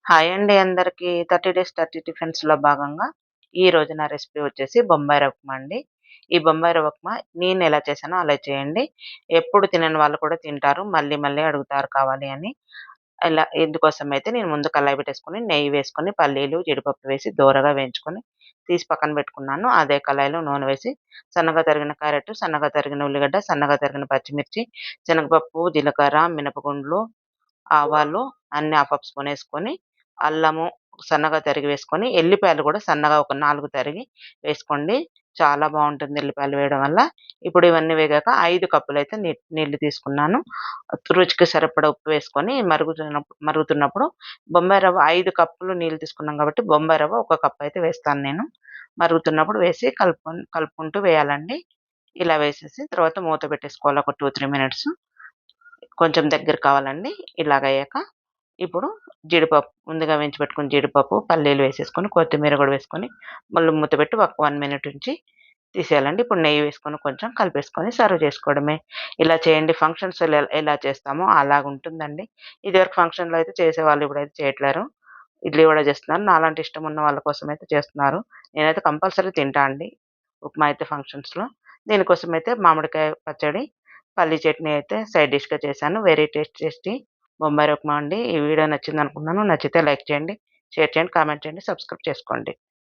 Hi అండి అందరికీ. 30 days 30 టిఫిన్స్‌లో భాగంగా ఈరోజు నా రెసిపీ వచ్చేసి బొంబాయి రవ్వ ఉప్మా అండి. ఈ బొంబాయి రవ్వ ఉప్మా నేనెలా చేశానో అలా చేయండి. ఎప్పుడు తినని వాళ్ళు కూడా తింటారు. మళ్ళీ మళ్ళీ అడుగుతారు కావాలి అని. ఇందుకోసమైతే నేను ముందు కళాయి పెట్టేసుకొని, నెయ్యి వేసుకొని, పల్లీలు, జీడిపప్పు వేసి దోరగా వేయించుకొని తీసి పక్కన పెట్టుకున్నాను. అదే కళాయిలో నూనె వేసి సన్నగా తరిగిన క్యారెట్, సన్నగా తరిగిన ఉల్లిగడ్డ, సన్నగా తరిగిన పచ్చిమిర్చి, శనగపప్పు, జీలకర్ర, మినపగుండ్లు, ఆవాలు అన్నీ హాఫ్ హాఫ్ స్పూన్ ఏసుకొని, అల్లము సన్నగా తరిగి వేసుకొని, ఎల్లిపాయలు కూడా సన్నగా ఒక 4 తరిగి వేసుకోండి. చాలా బావుంటుంది ఎల్లిపాయలు వేయడం వల్ల. ఇప్పుడు ఇవన్నీ వేగాక 5 కప్పులైతే నీళ్లు తీసుకున్నాను. రుచికి సరిపడా ఉప్పు వేసుకొని మరుగుతున్నప్పుడు బొంబాయి రవ్వ 5 కప్పులు నీళ్లు తీసుకున్నాం కాబట్టి బొంబాయి రవ్వ ఒక కప్ అయితే వేస్తాను నేను. మరుగుతున్నప్పుడు వేసి కలుపుకుంటూ వేయాలండి. ఇలా వేసేసి తర్వాత మూత పెట్టేసుకోవాలి ఒక 2, 3 మినిట్స్. కొంచెం దగ్గర కావాలండి. ఇలాగయ్యాక ఇప్పుడు ముందుగా వేయించి పెట్టుకున్న జీడిపప్పు, పల్లీలు వేసేసుకొని, కొత్తిమీర గూడా వేసుకొని, మళ్ళీ మూత పెట్టి ఒక 1 మినిట్ ఉంచి తీసేయాలండి. ఇప్పుడు నెయ్యి వేసుకొని కొంచెం కలిపేసుకొని సర్వ్ చేసుకోవడమే. ఇలా చేయండి. ఫంక్షన్స్‌లో ఎలా చేస్తామో అలాగుంటుందండి. ఇదివరకు ఫంక్షన్‌లో అయితే చేసేవాళ్ళు. ఇప్పుడైతే చేయట్లేరు. ఇడ్లీ వడ చేస్తున్నారు. నాలాంటి ఇష్టం ఉన్న వాళ్ళ కోసమైతే చేస్తున్నారు. నేనైతే కంపల్సరీ తింటా అండి. ఉప్మా అయితే ఫంక్షన్స్‌లో. దీనికోసమైతే మామిడికాయ పచ్చడి, పల్లీ చట్నీ అయితే సైడ్ డిష్‌గా చేశాను. వెరీ టేస్టీ బొంబాయి ఉప్మా అండి. ఈ వీడియో నచ్చిందనుకుంటున్నాను. నచ్చితే లైక్ చేయండి, షేర్ చేయండి, కామెంట్ చేయండి, సబ్స్క్రైబ్ చేసుకోండి.